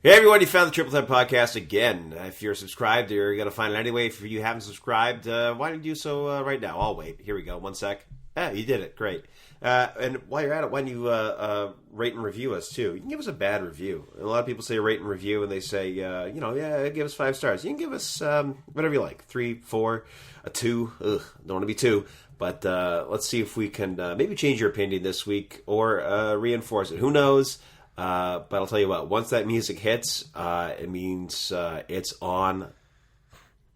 Hey everyone, you found the Triple Threat Podcast again. If you're subscribed, you're going to find it anyway. If you haven't subscribed, why don't you do so right now? I'll wait. Here we go. 1 sec. You did it. Great. And while you're at it, why don't you rate and review us too? You can give us a bad review. A lot of people say rate and review, and they say, give us 5 stars. You can give us whatever you like. 3, 4, a 2. Ugh, don't want to be 2. But let's see if we can maybe change your opinion this week or reinforce it. Who knows? But I'll tell you what, once that music hits, it means it's on.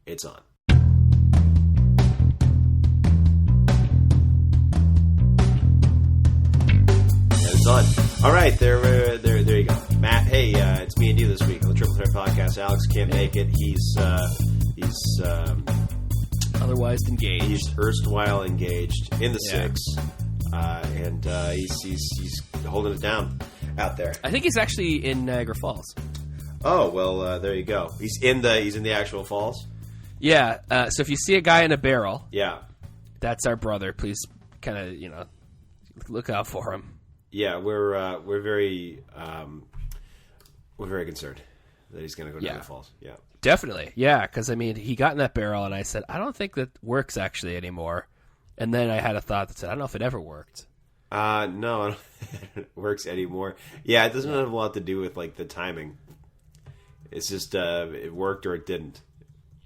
It's on. And it's on. All right, there you go. Matt, hey, it's me and you this week on the Triple Threat Podcast. Alex can't make it. He's otherwise engaged. He's erstwhile engaged in the 6, and he's holding it down out there. I think he's actually in Niagara Falls. Oh well, there you go. He's in the actual falls. Yeah. So if you see a guy in a barrel, that's our brother. Please, kind of look out for him. Yeah, we're very concerned that he's going to go down the falls. Yeah, definitely. Yeah, because I mean, he got in that barrel, and I said, I don't think that works actually anymore. And then I had a thought that said, I don't know if it ever worked. No, I don't think it works anymore. Yeah, it doesn't have a lot to do with like the timing. It's just it worked or it didn't.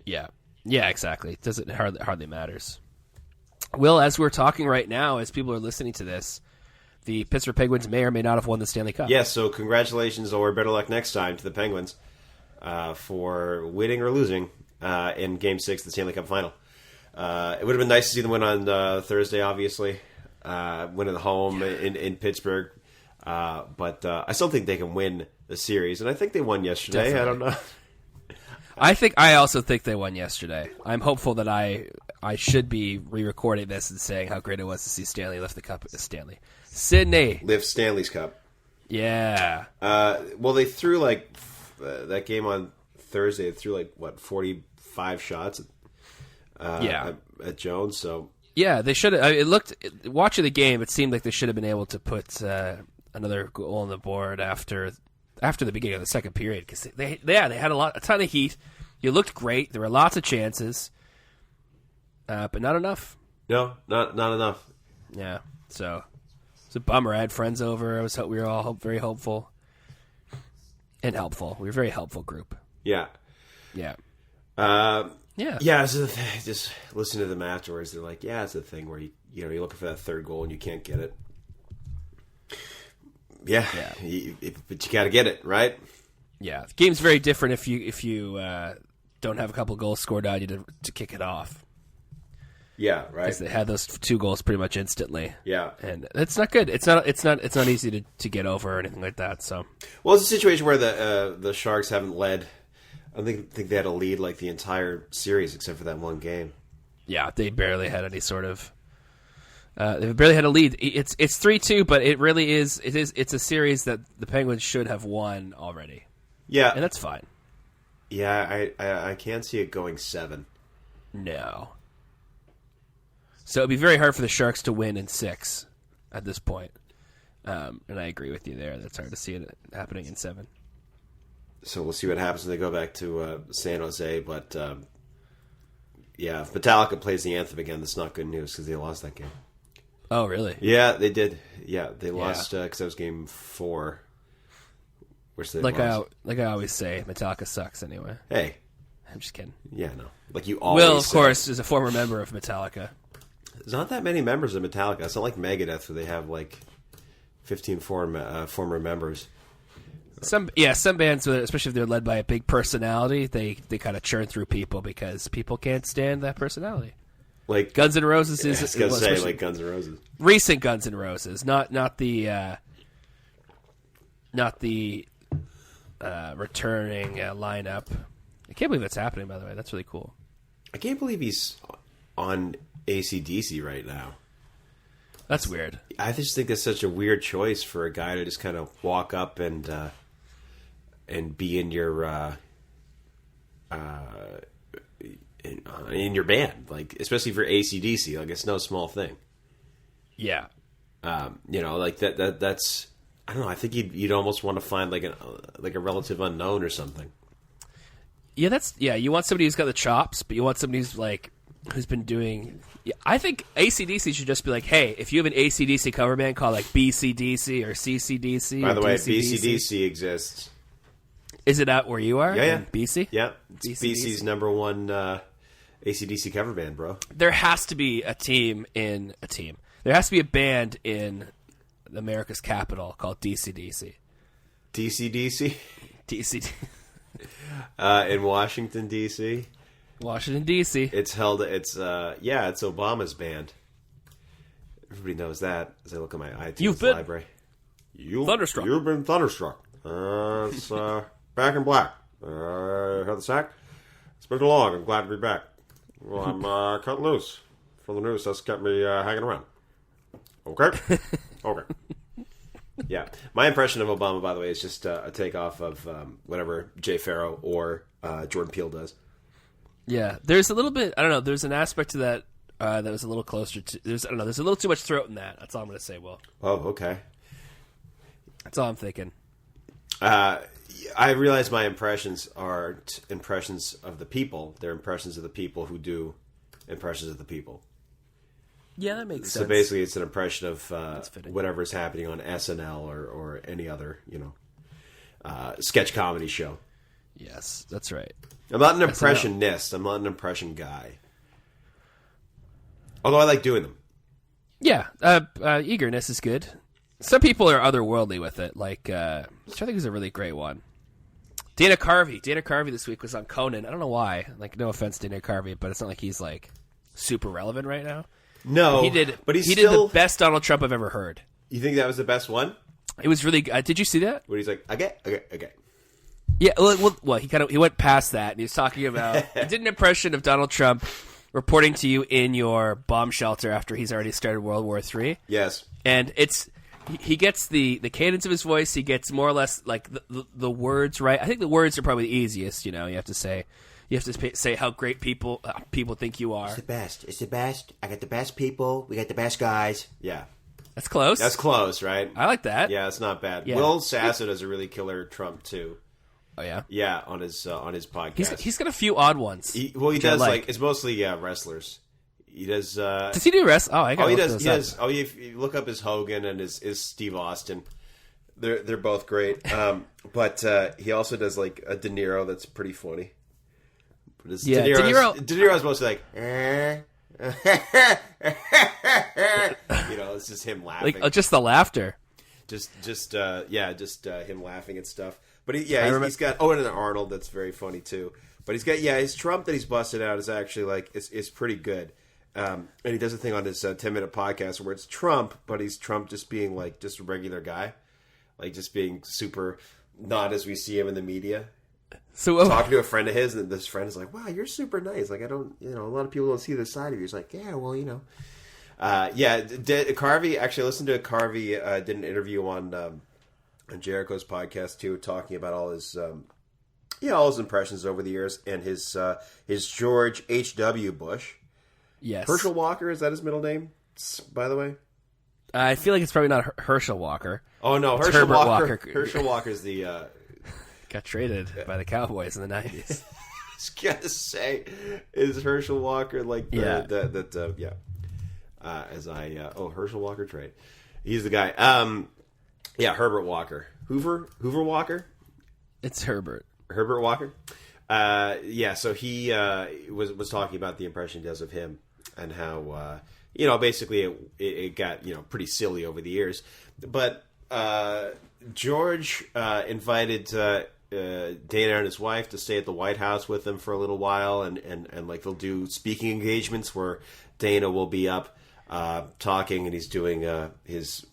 Yeah, exactly. It doesn't hardly matters. Will, as we're talking right now, as people are listening to this, the Pittsburgh Penguins may or may not have won the Stanley Cup. Yes, so congratulations or better luck next time to the Penguins for winning or losing in Game 6 of the Stanley Cup Final. It would have been nice to see them win on Thursday, obviously. Win at home in Pittsburgh. But I still think they can win the series. And I think they won yesterday. Definitely. I don't know. I also think they won yesterday. I'm hopeful that I should be re-recording this and saying how great it was to see Stanley lift the cup. Sydney lift Stanley's cup. Yeah. Well, they threw that game on Thursday. They threw 45 shots. At Jones. So yeah, they should have. It looked watching the game. It seemed like they should have been able to put another goal on the board after the beginning of the second period because they had a ton of heat. You looked great. There were lots of chances, but not enough. No, not enough. Yeah, so it's a bummer. I had friends over. We were all very hopeful and helpful. We were a very helpful group. Yeah. Yeah. Yeah. So just listen to them afterwards. They're like, "Yeah, it's a thing where you're looking for that third goal and you can't get it." Yeah. But you got to get it, right? Yeah, the game's very different if you don't have a couple goals scored on you to kick it off. Yeah, right. Because they had those 2 goals pretty much instantly. Yeah, and it's not good. It's not easy to get over or anything like that. So, well, it's a situation where the Sharks haven't led. I don't think they had a lead the entire series except for that one game. Yeah, they barely had any sort of. They barely had a lead. It's 3-2, but it really is. It's a series that the Penguins should have won already. Yeah, and that's fine. Yeah, I can't see it going 7. No. So it'd be very hard for the Sharks to win in 6 at this point. And I agree with you there. That's hard to see it happening in 7. So we'll see what happens when they go back to San Jose. But, if Metallica plays the anthem again, that's not good news because they lost that game. Oh, really? Yeah, they did. Yeah, they lost because that was Game 4. Which they lost. I always say, Metallica sucks anyway. Hey. I'm just kidding. Yeah, no. Like you always Will, of course, is a former member of Metallica. There's not that many members of Metallica. It's not like Megadeth where they have 15 former members. Some bands, especially if they're led by a big personality, they kind of churn through people because people can't stand that personality. Like Guns N' Roses is. I was gonna say like Guns N' Roses. Recent Guns N' Roses, not the returning lineup. I can't believe that's happening. By the way, that's really cool. I can't believe he's on AC/DC right now. That's weird. I just think that's such a weird choice for a guy to just kind of walk up and be in your in your band, especially for AC/DC. It's no small thing. Yeah. That's I don't know. I think you'd almost want to find like a relative unknown or something. Yeah, you want somebody who's got the chops, but you want somebody who's been doing. Yeah, I think AC/DC should just be like, hey, if you have an AC/DC cover band called like BC/DC or CC/DC. By the way, DC/DC, BC/DC exists. Is it out where you are? Yeah. In BC? Yeah, it's BC's number one AC/DC cover band, bro. There has to be a team. There has to be a band in America's capital called DC/DC. DC/DC? DC. In Washington, D.C.? Washington, D.C. It's Obama's band. Everybody knows that as I look at my iTunes library. Thunderstruck. You've been thunderstruck. It's Back in Black. Heard the sack? It's been too long. I'm glad to be back. Well, I'm cut loose from the news. That's kept me hanging around. Okay? Okay. Yeah. My impression of Obama, by the way, is just a takeoff of whatever Jay Farrow or Jordan Peele does. Yeah. There's a little bit, I don't know, there's an aspect to that that was a little closer to, there's a little too much throat in that. That's all I'm going to say, Will. Oh, okay. That's all I'm thinking. I realize my impressions aren't impressions of the people. They're impressions of the people who do impressions of the people. Yeah, that makes sense. So basically, it's an impression of whatever's happening on SNL or any other, sketch comedy show. Yes, that's right. I'm not an impressionist. I'm not an impression guy. Although I like doing them. Yeah, eagerness is good. Some people are otherworldly with it. Like, which I think is a really great one. Dana Carvey. Dana Carvey this week was on Conan. I don't know why. Like, no offense to Dana Carvey, but it's not like he's like super relevant right now. No, he did. But he did the best Donald Trump I've ever heard. You think that was the best one? It was really. Did you see that? Where he's like, okay. Yeah. Well, he went past that, and he was talking about. He did an impression of Donald Trump reporting to you in your bomb shelter after he's already started World War III. Yes, and it's. He gets the cadence of his voice. He gets more or less like the words right. I think the words are probably the easiest. You have to say how great people think you are. It's the best. I got the best people. We got the best guys. Yeah, that's close. That's close, right? I like that. Yeah, it's not bad. Yeah. Will Sasso does a really killer Trump too. Oh yeah, yeah, on his podcast. He's got a few odd ones. He does like it's mostly wrestlers. He does. Does he do rest? Oh, I got. He does. Oh, if you look up his Hogan and his Steve Austin, they're both great. But he also does like a De Niro that's pretty funny. Yeah, De Niro's mostly like, it's just him laughing. Like just the laughter. Just him laughing and stuff. But he's got and an Arnold that's very funny too. But he's got his Trump that he's busted out is actually like it's pretty good. And he does a thing on his 10-minute podcast where it's Trump, but he's Trump just being like just a regular guy, like just being super not as we see him in the media. So talking to a friend of his, and this friend is like, "Wow, you're super nice. Like I don't, a lot of people don't see this side of you." He's like, "Yeah, well, Carvey actually listened to Carvey did an interview on Jericho's podcast too, talking about all his all his impressions over the years and his George H.W. Bush. Yes. Herschel Walker, is that his middle name, by the way? I feel like it's probably not Herschel Walker. Oh, no. It's Herschel Walker. Herschel Walker's the... got traded by the Cowboys in the 90s. I was going to say, is Herschel Walker like Herschel Walker trade. He's the guy. Herbert Walker. Hoover Walker? It's Herbert. Herbert Walker? So he was talking about the impression he does of him and how, basically it got, pretty silly over the years. But George invited Dana and his wife to stay at the White House with him for a little while, and like they'll do speaking engagements where Dana will be up talking and he's doing his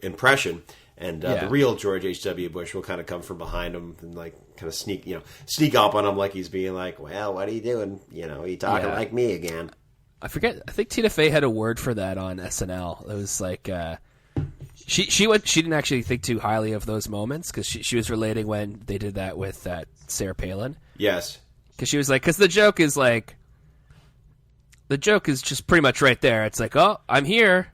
impression. And the real George H.W. Bush will kind of come from behind him and like kind of sneak up on him like he's being like, well, what are you doing? You talking like me again. I forget. I think Tina Fey had a word for that on SNL. It was like she didn't actually think too highly of those moments because she was relating when they did that with Sarah Palin. Yes. Because she was like, because the joke is just pretty much right there. It's like, oh, I'm here.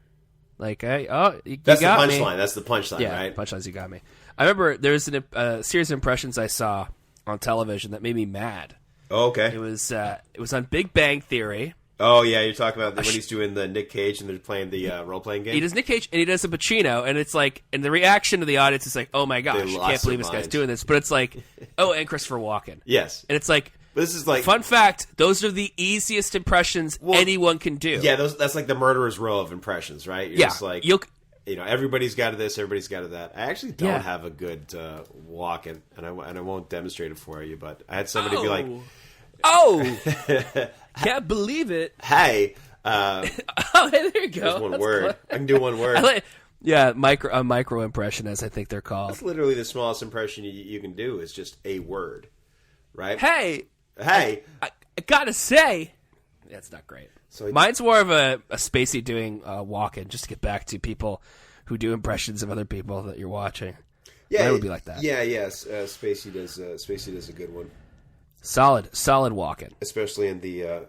Like, you That's the got me. punchline. That's the punchline, Yeah, right? punchlines, you got me. I remember there's a series of impressions I saw on television that made me mad. Oh, okay. It was on Big Bang Theory. Oh, yeah, you're talking about when he's doing the Nick Cage and they're playing the role-playing game? He does Nick Cage and he does a Pacino, and it's like, and the reaction of the audience is like, oh my gosh, I can't believe this guy's doing this. But it's like, oh, and Christopher Walken. Yes. And it's like, but this is like... Fun fact, those are the easiest impressions anyone can do. Yeah, that's like the murderer's row of impressions, right? You're just like, everybody's got to this, everybody's got to that. I actually don't have a good Walken, and I won't demonstrate it for you, but I had somebody be like... Oh! Can't believe it. Hey. Oh, hey, there you go. There's one That's word. clever. I can do one word. A micro impression, as I think they're called. That's literally the smallest impression you can do is just a word, right? Hey. I gotta say, that's not great. So mine's more of a Spacey doing Walken, just to get back to people who do impressions of other people that you're watching. Yeah, mine would be like that. Yeah, yes. Spacey does a good one. Solid Walken, especially in the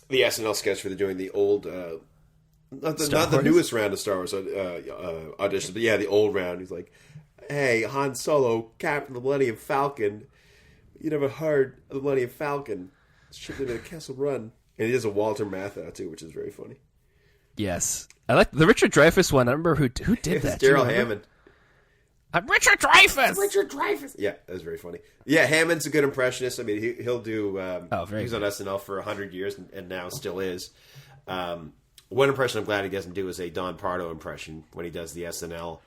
SNL sketch where they're doing the old, not the newest round of Star Wars auditions, but yeah, the old round. He's like, "Hey, Han Solo, Captain of the Millennium Falcon. You never heard of the Millennium Falcon? It's shipped into Kessel Run." And he does a Walter Matthau too, which is very funny. Yes, I like the Richard Dreyfuss one. I remember who did that. Daryl Hammond. I'm Richard Dreyfuss. Richard Dreyfuss. Yeah, that's very funny. Yeah, Hammond's a good impressionist. I mean, he'll do. He was on SNL for 100 years and now still is. One impression I'm glad he doesn't do is a Don Pardo impression when he does the SNL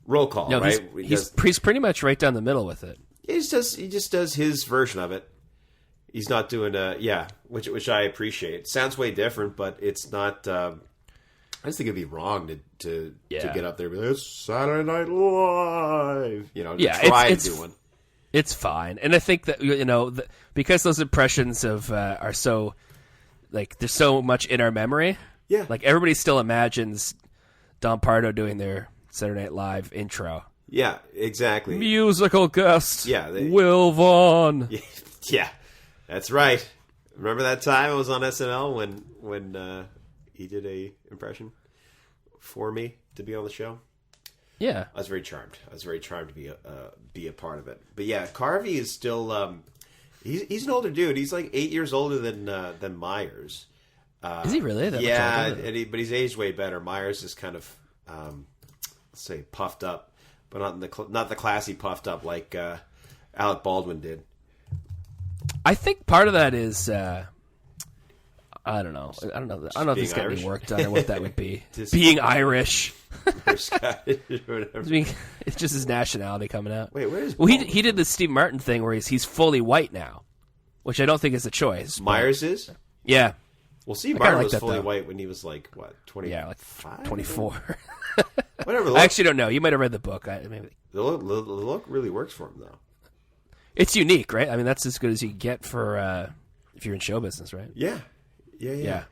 roll call. No, right? He's pretty much right down the middle with it. He just does his version of it. He's not doing which I appreciate. Sounds way different, but it's not. I just think it'd be wrong to get up there and be like, "It's Saturday Night Live," try to do one. It's fine, and I think that because those impressions of are so like there's so much in our memory. Yeah, like everybody still imagines Don Pardo doing their Saturday Night Live intro. Yeah, exactly. Musical guest. Yeah, Will Vaughn. Yeah, that's right. Remember that time I was on SNL when he did a impression for me to be on the show? Yeah, I was very charmed. To be a part of it. But yeah, Carvey is still he's an older dude. He's like 8 years older than Myers. Is he really? But he's aged way better. Myers is kind of let's say puffed up, but not the classy puffed up like Alec Baldwin did. I think part of that is I don't know. I don't know if he's got any work done or what that would be. Being Irish. Or Scottish or whatever. It's just his nationality coming out. Wait, where is he did the Steve Martin thing where he's fully white now, which I don't think is a choice. Myers is? Yeah. Well, Steve Martin was fully white when he was like, what, 20? Yeah, like 24. Whatever. I actually don't know. You might have read the book. Maybe. The look really works for him, though. It's unique, right? I mean, that's as good as you get for if you're in show business, right? Yeah.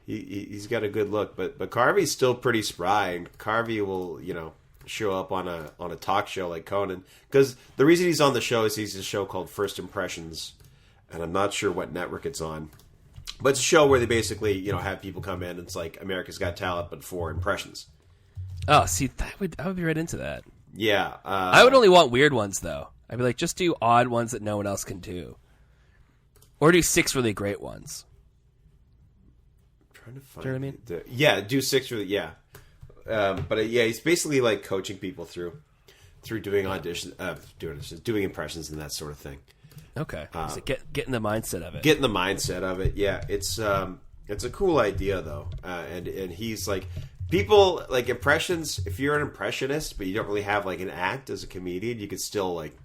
He's got a good look, but Carvey's still pretty spry, and Carvey will show up on a talk show like Conan, because the reason he's on the show is he's a show called First Impressions, and I'm not sure what network it's on, but it's a show where they basically have people come in. And it's like America's Got Talent, but for impressions. Oh, see, I would be right into that. Yeah, I would only want weird ones though. I'd be like, just do odd ones that no one else can do, or do 6 really great ones. Trying to find, do you know what I mean? Do 6 really, yeah. But he's basically like coaching people through doing auditions, doing impressions and that sort of thing. Okay, so getting the mindset of it. Getting the mindset of it, yeah. It's a cool idea though, and he's like, people like impressions. If you're an impressionist, but you don't really have like an act as a comedian, you could still like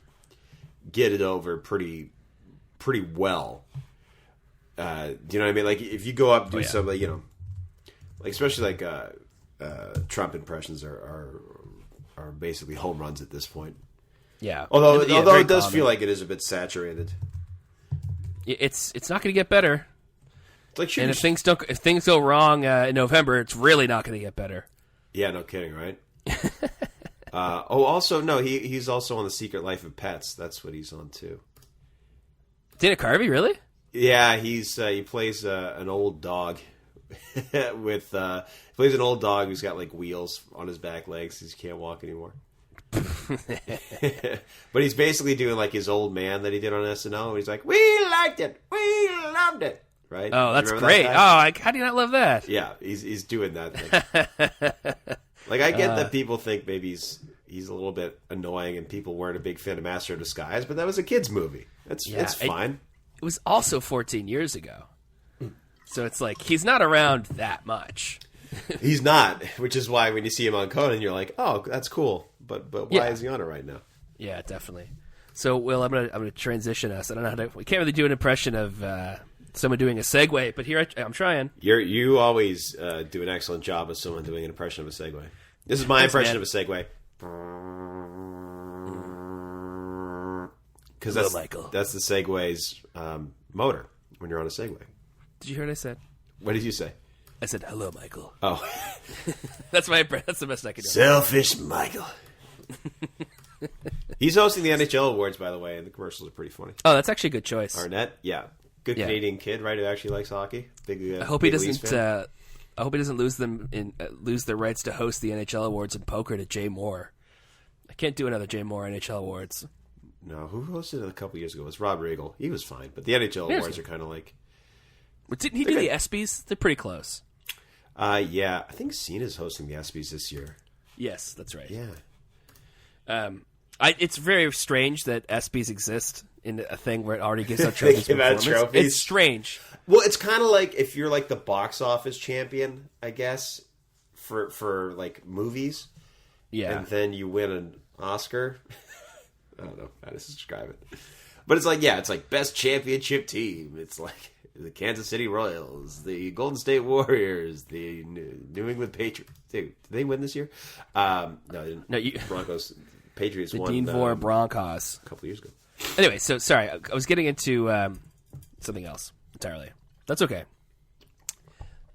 get it over pretty well. Do you know what I mean? Like if you go up and do some, like, like especially like Trump impressions are basically home runs at this point. Yeah. Although it does feel like it is a bit saturated. It's not going to get better. Like, and if things go wrong in November, it's really not going to get better. Yeah, no kidding, right? Also no, he's also on The Secret Life of Pets. That's what he's on too. Dana Carvey, really? Yeah, he plays an old dog with he plays an old dog who's got like wheels on his back legs. He can't walk anymore. But he's basically doing like his old man that he did on SNL. And he's like, "We liked it, we loved it." Right? Oh, that's great. How do you not love that? Yeah, he's doing that thing. Like, I get that people think maybe he's a little bit annoying and people weren't a big fan of Master of Disguise, but that was a kid's movie. It's fine. It was also 14 years ago. So it's like, he's not around that much. He's not, which is why when you see him on Conan, you're like, oh, that's cool. But why is he on it right now? Yeah, definitely. So, Will, I'm gonna transition us. I don't know how to. We can't really do an impression of someone doing a segue, but here I'm trying. You always do an excellent job of someone doing an impression of a segue. This is my impression of a segue. Because that's the Segway's motor when you're on a Segway. Did you hear what I said? What did you say? I said, "Hello, Michael." Oh, that's the best I can do. Selfish Michael. He's hosting the NHL awards, by the way, and the commercials are pretty funny. Oh, that's actually a good choice. Arnett, yeah, good Canadian kid, right? Who actually likes hockey. Big. I hope he doesn't. I hope he doesn't lose their rights to host the NHL awards in poker to Jay Moore. I can't do another Jay Moore NHL awards. No, who hosted it a couple years ago? It was Rob Riggle. He was fine, but the NHL awards are kind of like. Didn't he do the ESPYs? They're pretty close. Yeah, I think Cena's hosting the ESPYs this year. Yes, that's right. Yeah. It's very strange that ESPYs exist in a thing where it already gives out trophies. It's strange. Well, it's kind of like if you're like the box office champion, I guess, for like movies. Yeah. And then you win an Oscar. I don't know how to describe it. But it's like, yeah, it's like best championship team. It's like the Kansas City Royals, the Golden State Warriors, the New England Patriots. Did they win this year? No, Broncos. Patriots the won. The Dean Broncos. A couple years ago. Anyway, so sorry. I was getting into something else entirely. That's okay.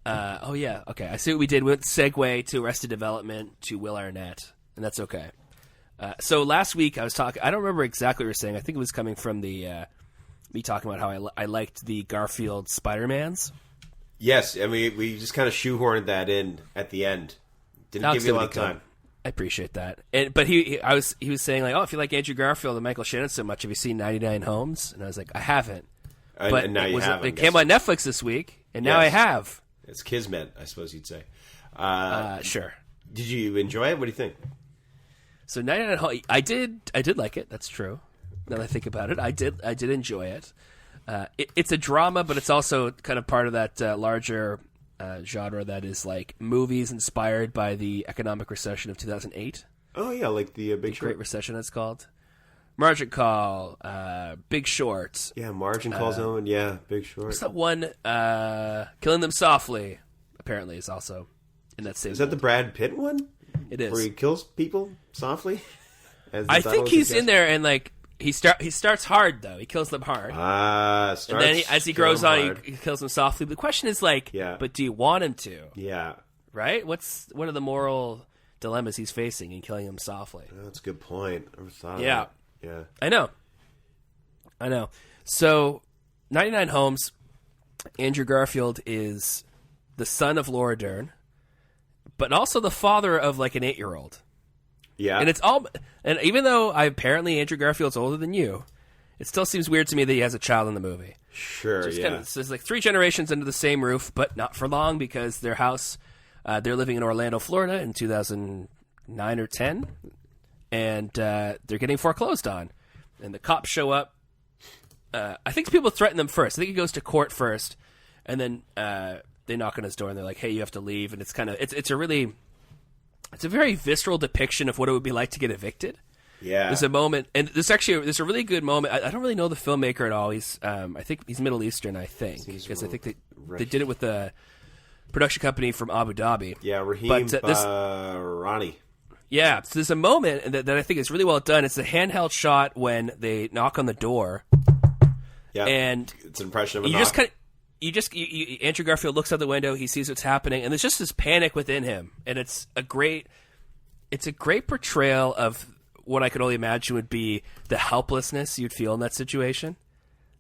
Oh, yeah. Okay. I see what we did. We went segue to Arrested Development to Will Arnett, and that's okay. So last week I was talking. I don't remember exactly what you were saying. I think it was coming from the me talking about how I liked the Garfield Spider-Mans. Yes, and we just kind of shoehorned that in at the end. Didn't give you a lot of time. I appreciate that. But he was saying like, oh, if you like Andrew Garfield and Michael Shannon so much, have you seen 99 Homes? And I was like, I haven't. But and now it came on Netflix this week, and now I have. It's kismet, I suppose you'd say. Sure. Did you enjoy it? What do you think? So 99 Homes, I did like it. That's true. Now that I think about it, I did enjoy it. It's a drama, but it's also kind of part of that larger genre that is like movies inspired by the economic recession of 2008. Oh yeah, like the Big Short. Great Recession, it's called. Margin Call, Big Short. Yeah, Margin Call's own. Yeah, Big Short. What's that one? Killing Them Softly. Apparently, is also in that same. Is that the Brad Pitt one? It is. Where he kills people softly. I think he's in there, and like he starts hard though. He kills them hard. And then as he grows on, he kills them softly. But the question is like, but do you want him to? Yeah. Right. What are the moral dilemmas he's facing in killing them softly? Oh, that's a good point. I never thought of that. Yeah. I know. So, 99 Homes, Andrew Garfield is the son of Laura Dern, but also the father of like an 8-year-old. Yeah. And even though apparently Andrew Garfield's older than you, it still seems weird to me that he has a child in the movie. Sure, so it's like 3 generations under the same roof, but not for long because their house, they're living in Orlando, Florida in 2009 or 10. And they're getting foreclosed on. And the cops show up. I think people threaten them first. I think he goes to court first. And then they knock on his door and they're like, hey, you have to leave. And it's kind of it's a very visceral depiction of what it would be like to get evicted. Yeah. There's a moment, and there's a really good moment. I don't really know the filmmaker at all. I think he's Middle Eastern, I think. Because I think they did it with the production company from Abu Dhabi. Yeah, Raheem Rani. Yeah, so there's a moment that I think is really well done. It's a handheld shot when they knock on the door. Yeah, and it's an impression of a knock. Andrew Garfield looks out the window. He sees what's happening, and there's just this panic within him. And it's a great portrayal of what I could only imagine would be the helplessness you'd feel in that situation.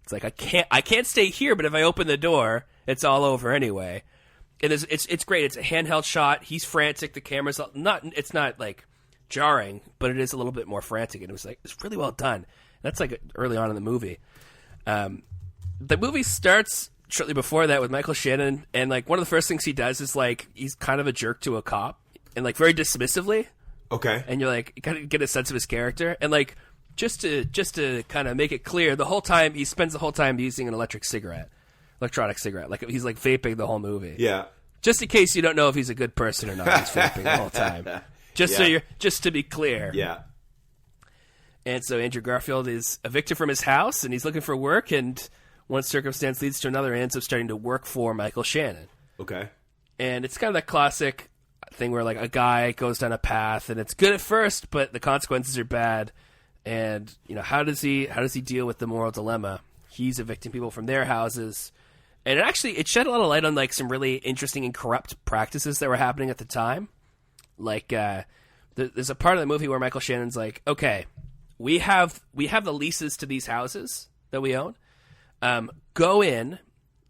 It's like I can't stay here, but if I open the door, it's all over anyway. and it's great. It's a handheld shot. He's frantic. The camera's it's not like jarring, but it is a little bit more frantic. And it was like, it's really well done. That's like early on in the movie. The movie starts shortly before that with Michael Shannon, and like one of the first things he does is like he's kind of a jerk to a cop, and like very dismissively. Okay. And you're like, you kind of get a sense of his character, and like just to kind of make it clear, the whole time he spends the whole time using an electronic cigarette, like he's like vaping the whole movie. Yeah. Just in case you don't know if he's a good person or not, he's vaping the whole time. Just to be clear. Yeah. And so Andrew Garfield is evicted from his house, and he's looking for work, and one circumstance leads to another, and ends up starting to work for Michael Shannon. Okay. And it's kind of that classic thing where like a guy goes down a path, and it's good at first, but the consequences are bad. And you know, how does he deal with the moral dilemma? He's evicting people from their houses, and it shed a lot of light on like some really interesting and corrupt practices that were happening at the time. Like there's a part of the movie where Michael Shannon's like, okay, we have the leases to these houses that we own. Go in,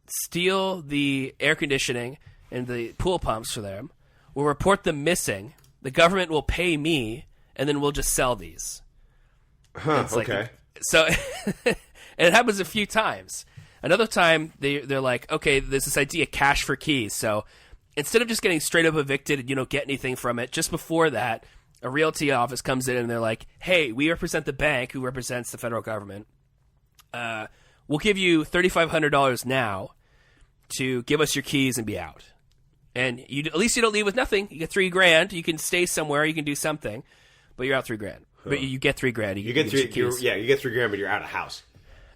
steal the air conditioning and the pool pumps for them. We'll report them missing. The government will pay me, and then we'll just sell these. Huh, okay. So, and it happens a few times. Another time, they're like, okay, there's this idea of cash for keys. So instead of just getting straight up evicted and you don't get anything from it, just before that, a realty office comes in and they're like, hey, we represent the bank who represents the federal government. We'll give you $3,500 now to give us your keys and be out. And at least you don't leave with nothing. You get $3,000. You can stay somewhere. You can do something, but you're out $3,000. Huh. But you get $3,000. You get $3,000, but you're out of house.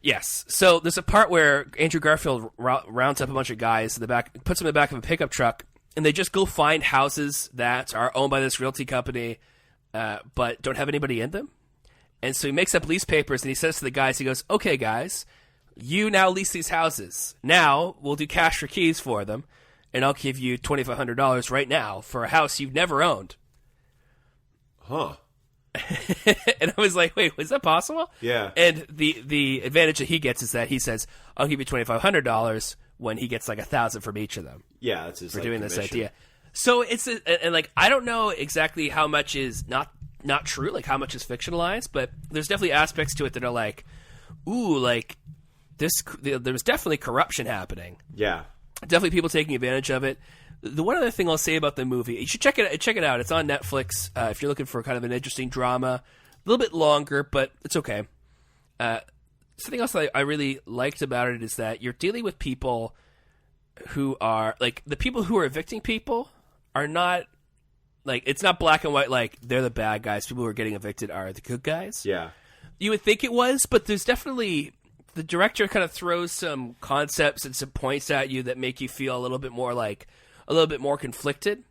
Yes. So there's a part where Andrew Garfield rounds up a bunch of guys in the back, puts them in the back of a pickup truck, and they just go find houses that are owned by this realty company, but don't have anybody in them. And so he makes up lease papers, and he says to the guys, he goes, okay, guys, you now lease these houses. Now we'll do cash for keys for them, and I'll give you $2,500 right now for a house you've never owned. Huh. And I was like, wait, was that possible? Yeah. And the advantage that he gets is that he says, I'll give you $2,500 when he gets like $1,000 from each of them. Yeah, that's his for doing commission. this idea. So and like I don't know exactly how much is not true, like how much is fictionalized, but there's definitely aspects to it that are like, ooh, like there was definitely corruption happening. Yeah. Definitely people taking advantage of it. The one other thing I'll say about the movie, you should check it out. It's on Netflix if you're looking for kind of an interesting drama. A little bit longer, but it's okay. Something else that I really liked about it is that you're dealing with people who are, like, the people who are evicting people are not, like, it's not black and white, like, they're the bad guys. People who are getting evicted are the good guys. Yeah. You would think it was, but there's definitely, the director kind of throws some concepts and some points at you that make you feel a little bit more conflicted,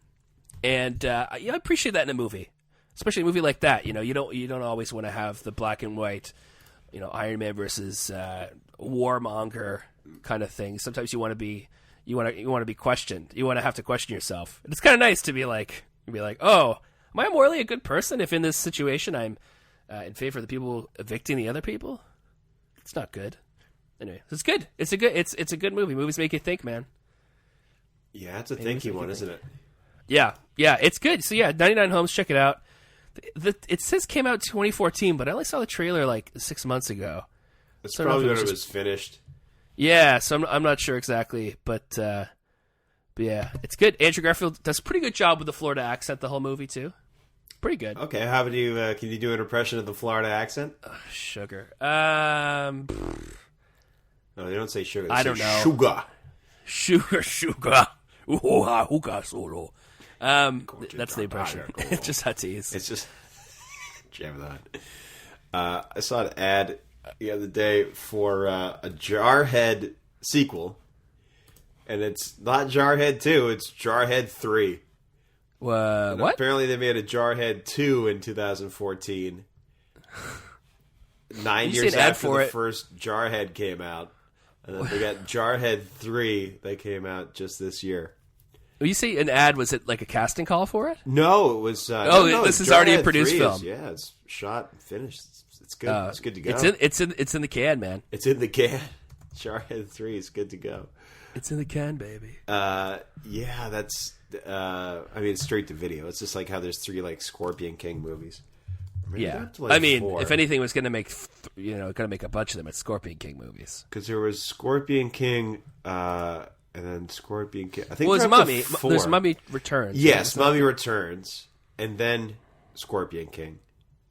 and I appreciate that in a movie, especially a movie like that. You know, you don't always want to have the black and white, you know, Iron Man versus warmonger kind of thing. Sometimes you want to be questioned. You want to have to question yourself. And it's kind of nice to be like, oh, am I morally a good person if in this situation I'm in favor of the people evicting the other people? It's not good. Anyway, it's good. It's a good movie. Movies make you think, man. Yeah, it's a thinky one, isn't it? Yeah, it's good. So yeah, 99 Homes, check it out. It says came out 2014, but I only saw the trailer like 6 months ago. That's probably when it was finished. Yeah, so I'm not sure exactly, but yeah, it's good. Andrew Garfield does a pretty good job with the Florida accent the whole movie too. Pretty good. Okay, how would you? Can you do an impression of the Florida accent? Sugar. No, they don't say sugar. They I say don't know. Sugar. Hookah solo. That's the impression. It's just hot tease. It's just jam that. I saw an ad the other day for a Jarhead sequel, and it's not Jarhead 2, it's Jarhead 3. What? Apparently they made a Jarhead 2 in 2014. 9 years after the first Jarhead came out. And then they got Jarhead 3 that came out just this year. When you say an ad, was it like a casting call for it? No, it was... this is already a produced film. Yeah, it's shot and finished. It's good. It's good to go. It's in the can, man. It's in the can. Jarhead 3 is good to go. It's in the can, baby. Yeah, that's. I mean, it's straight to video. It's just like how there's 3 like Scorpion King movies. Maybe Yeah, up to, like, I mean, 4. if anything was going to make, going to make a bunch of them, it's Scorpion King movies. Because there was Scorpion King, and then Scorpion King. I think Well, there's Mummy. 4. There's Mummy Returns. Yes, Mummy Returns, and then Scorpion King,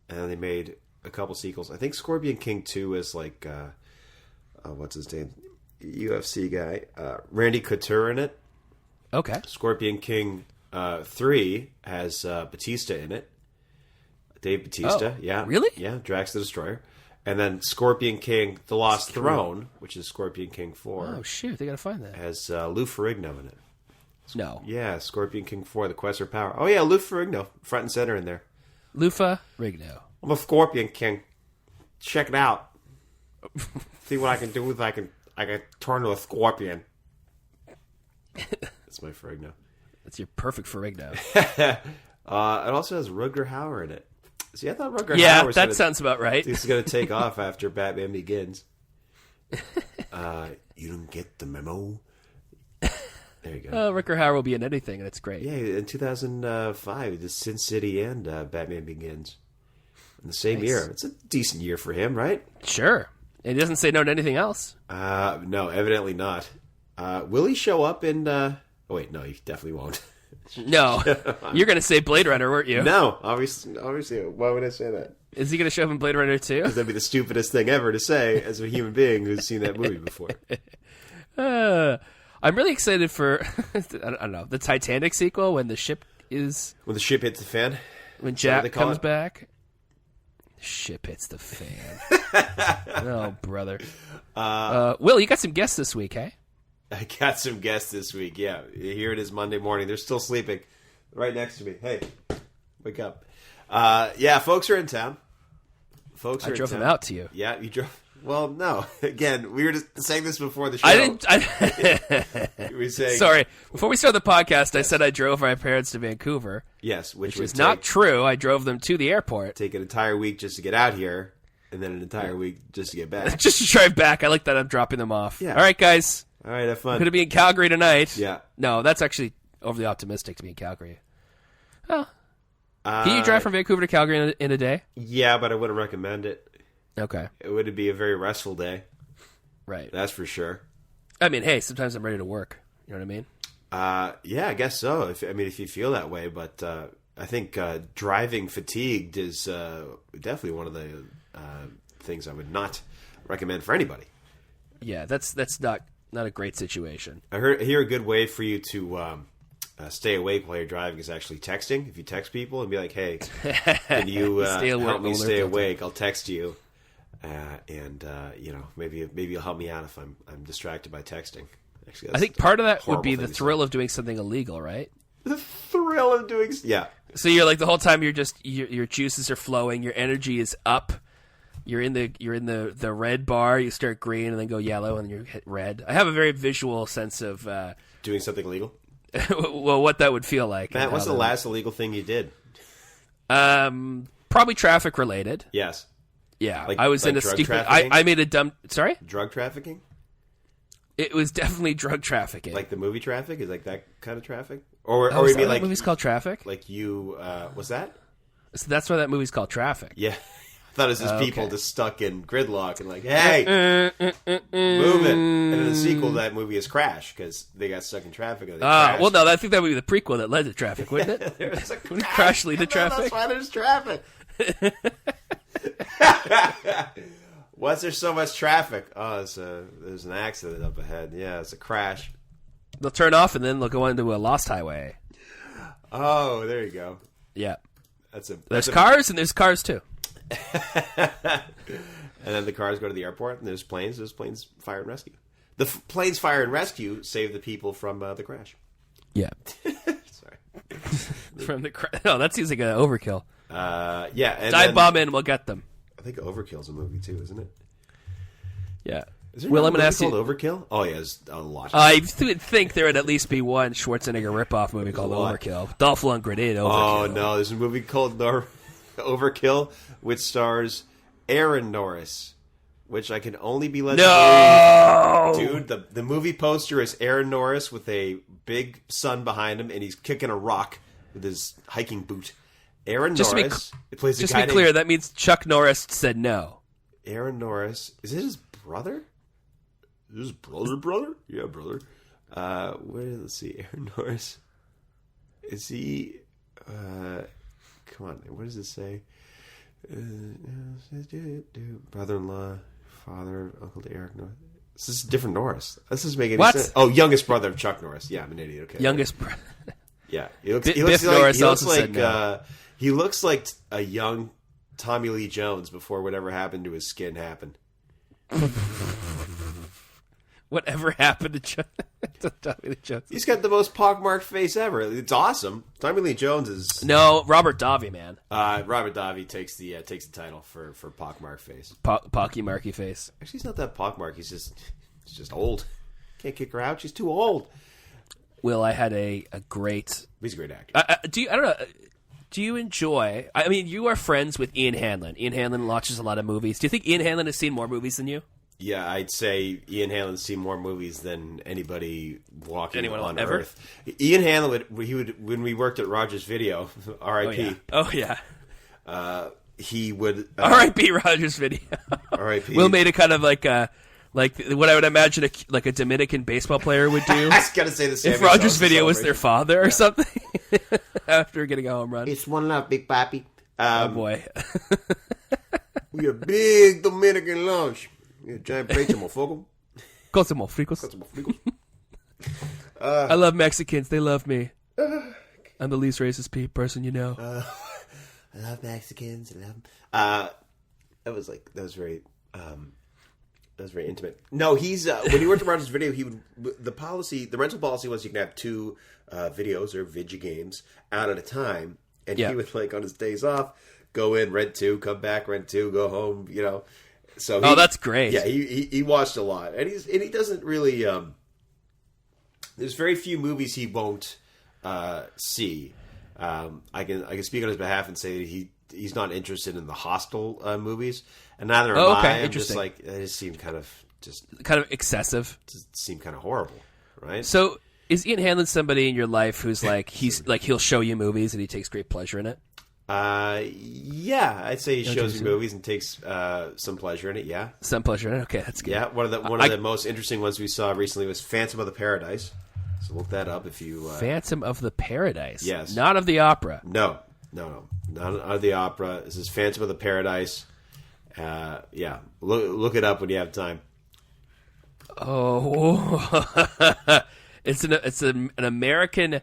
and then they made a couple sequels. I think Scorpion King 2 is like, what's his name, UFC guy, Randy Couture in it. Okay. Scorpion King 3 has Batista in it. Dave Batista, yeah. Really? Yeah, Drax the Destroyer. And then Scorpion King, The Lost Throne, which is Scorpion King 4. Oh, shoot. They got to find that. Has Lou Ferrigno in it. No. Yeah, Scorpion King 4, The Quest for Power. Oh, yeah, Lou Ferrigno, front and center in there. Lufa Rigno. I'm a Scorpion King. Check it out. See what I can do with I can turn to a scorpion. That's my Ferrigno. That's your perfect Ferrigno. It also has Rutger Hauer in it. See, I thought Rutger Hauer Yeah, was that sounds about right. This is going to take off after Batman Begins. You don't get the memo. There you go. Rutger Hauer will be in anything, and it's great. Yeah, in 2005, he did Sin City and Batman Begins. In the same year. It's a decent year for him, right? Sure. And he doesn't say no to anything else. No, evidently not. Will he show up in... Oh, wait, no, he definitely won't. No. You're going to say Blade Runner, weren't you? No, obviously. Why would I say that? Is he going to show up in Blade Runner too? Because that'd be the stupidest thing ever to say as a human being who's seen that movie before. I'm really excited for, I don't know, the Titanic sequel when the ship is... When the ship hits the fan? When Jack comes back. Ship hits the fan. Oh, brother. Will, you got some guests this week, hey? I got some guests this week, yeah. Here it is Monday morning. They're still sleeping right next to me. Hey, wake up. Yeah, folks are in town. I drove them out to you. Yeah, you drove... Well, no. Again, we were just saying this before the show. We were saying... Sorry. Before we started the podcast, I said I drove my parents to Vancouver. Yes, which is not true. I drove them to the airport. Take an entire week just to get out here, and then an entire week just to get back. Just to drive back. I like that I'm dropping them off. Yeah. All right, guys. All right, have fun. I'm going to be in Calgary tonight. Yeah. No, that's actually overly optimistic to be in Calgary. Oh. Can you drive from Vancouver to Calgary in a day? Yeah, but I wouldn't recommend it. Okay. It would be a very restful day. Right. That's for sure. I mean, hey, sometimes I'm ready to work. You know what I mean? Yeah, I guess so. If you feel that way, but I think driving fatigued is definitely one of the things I would not recommend for anybody. Yeah, that's not a great situation. I hear a good way for you to stay awake while you're driving is actually texting. If you text people and be like, "Hey, can you help me stay awake?" I'll text you. And maybe you'll help me out if I'm distracted by texting. Actually, I think part of that would be the thrill of doing something illegal, right? The thrill of doing, yeah. So you're like the whole time you're just your juices are flowing, your energy is up. You're in the red bar. You start green and then go yellow and you hit red. I have a very visual sense of doing something illegal. Well, what that would feel like. Matt, what's the last illegal thing you did? Probably traffic related. Yes. Yeah, I was in a stupid... I made a dumb... Sorry? Drug trafficking? It was definitely drug trafficking. Like the movie Traffic? Is like that kind of traffic? Or you mean like... The movie's called Traffic? Like you... what's that? So that's why that movie's called Traffic. Yeah. I thought it was just people just stuck in gridlock and like, hey, move it. And then the sequel to that movie is Crash because they got stuck in traffic. And well, no, I think that would be the prequel that led to Traffic, wouldn't it? Wouldn't Crash lead to Traffic? That's why there's traffic. Why's there so much traffic? Oh, there's an accident up ahead. Yeah, it's a crash. They'll turn off and then they'll go onto a lost highway. Oh, there you go. Yeah. There's cars and there's cars too. And then the cars go to the airport and there's planes. There's planes fire and rescue. The planes fire and rescue save the people from the crash. Yeah. Sorry. From the crash. No, that seems like an overkill. Yeah. And dive bomb in, we'll get them. I think Overkill's a movie too, isn't it? Yeah. Is there a movie called Overkill? Oh yeah, there's a lot. I would think there would at least be one Schwarzenegger ripoff movie called Overkill. Dolph Lundgren did Overkill. Oh no, there's a movie called Overkill which stars Aaron Norris, which I can only be led No! to believe. Dude, the movie poster is Aaron Norris with a big sun behind him, and he's kicking a rock with his hiking boot. Aaron Norris plays a guy named... Just to be clear, that means Chuck Norris said no. Aaron Norris. Is it his brother? Is his brother? Yeah, brother. Let's see. Aaron Norris. Is he... come on. What does it say? Brother-in-law, father, uncle to Eric Norris. This is a different Norris. This doesn't make any sense. Oh, youngest brother of Chuck Norris. Yeah, I'm an idiot. Okay. Youngest brother. Yeah. He looks like a young Tommy Lee Jones before whatever happened to his skin happened. Whatever happened to Tommy Lee Jones? He's got the most pockmarked face ever. It's awesome. Tommy Lee Jones is... No, Robert Davi, man. Robert Davi takes the title for pockmarked face. Pocky Marky face. Actually, he's not that pockmarked. He's just old. Can't kick her out. She's too old. Will, I had a great... He's a great actor. I don't know. Do you enjoy... I mean, you are friends with Ian Hanlon. Ian Hanlon watches a lot of movies. Do you think Ian Hanlon has seen more movies than you? Yeah, I'd say Ian Hanlon's seen more movies than anybody walking on Earth. Ian Hanlon when we worked at Rogers Video, R.I.P. Oh yeah. He would R.I.P. Rogers Video. R.I.P. Will made it kind of like what I would imagine a Dominican baseball player would do. I was gonna say the same. If Rogers Video was their father or something after getting a home run. It's one love, Big Papi. Oh boy. We a big Dominican lunch. Giant plate, motherfucker. Con some fricos. I love Mexicans. They love me. I'm the least racist person you know. I love Mexicans. I love them. That was very intimate. No, he's when he worked at Rogers Video, the rental policy was you can have 2 videos or video games out at a time, and he would on his days off go in, rent 2, come back, rent 2, go home. So that's great. Yeah, he watched a lot, and he doesn't really. There's very few movies he won't see. I can speak on his behalf and say that he's not interested in the Hostel movies, and neither am I. I'm just like they just seem kind of excessive. Just seem kind of horrible, right? So is Ian Hanlon somebody in your life who's he'll show you movies and he takes great pleasure in it? Yeah, I'd say he shows you movies and takes some pleasure in it. Yeah, some pleasure in it. Okay, that's good. Yeah, one of the most interesting ones we saw recently was Phantom of the Paradise. So look that up if you. Phantom of the Paradise. Yes, not of the opera. No, not of the opera. This is Phantom of the Paradise. Yeah, look it up when you have time. Oh, it's an American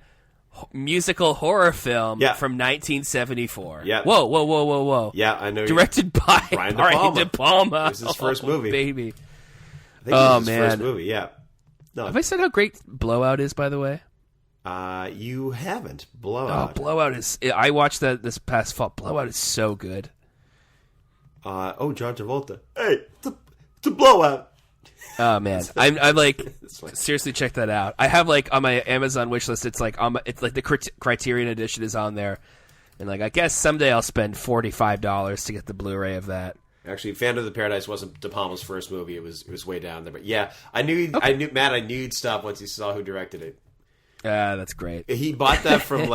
musical horror film from 1974. Yeah. Whoa. Yeah, I know. Directed by Brian De Palma. It was his first movie. Baby. I think it was his first movie, yeah. No. Have I said how great Blowout is, by the way? You haven't. Blowout. Oh, Blowout is... I watched that this past fall. Blowout is so good. John Travolta. Hey, it's a Blowout. Oh man, I'm like seriously check that out. I have on my Amazon wish list. It's like the Criterion edition is on there, and I guess someday I'll spend $45 to get the Blu-ray of that. Actually, Phantom of the Paradise wasn't De Palma's first movie. It was way down there, but yeah, I knew you'd stop once you saw who directed it. That's great. He bought that from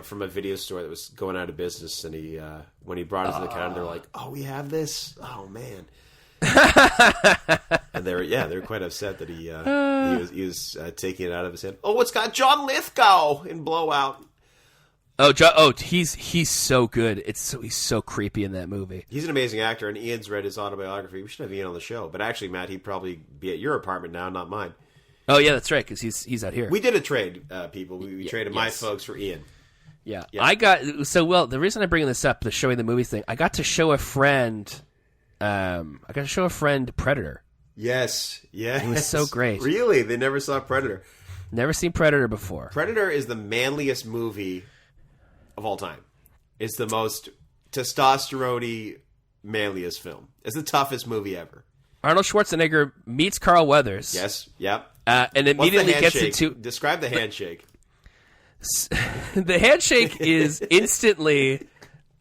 from a video store that was going out of business, and he when he brought it to the counter, they're like, "Oh, we have this? Oh man." And they were quite upset that he was taking it out of his hand. Oh, it's got John Lithgow in Blowout. He's so good. He's so creepy in that movie. He's an amazing actor, and Ian's read his autobiography. We should have Ian on the show, but actually, Matt, he'd probably be at your apartment now, not mine. Oh yeah, that's right, because he's out here. We did a trade, people. We traded my folks for Ian. Yeah. The reason I'm bringing this up, the showing the movies thing, I got to show a friend. Predator. Yes. It was so great. Really? They never saw Predator. Never seen Predator before. Predator is the manliest movie of all time. It's the most testosterone-y, manliest film. It's the toughest movie ever. Arnold Schwarzenegger meets Carl Weathers. Yes, yep. And immediately gets into... Describe the handshake. The handshake is instantly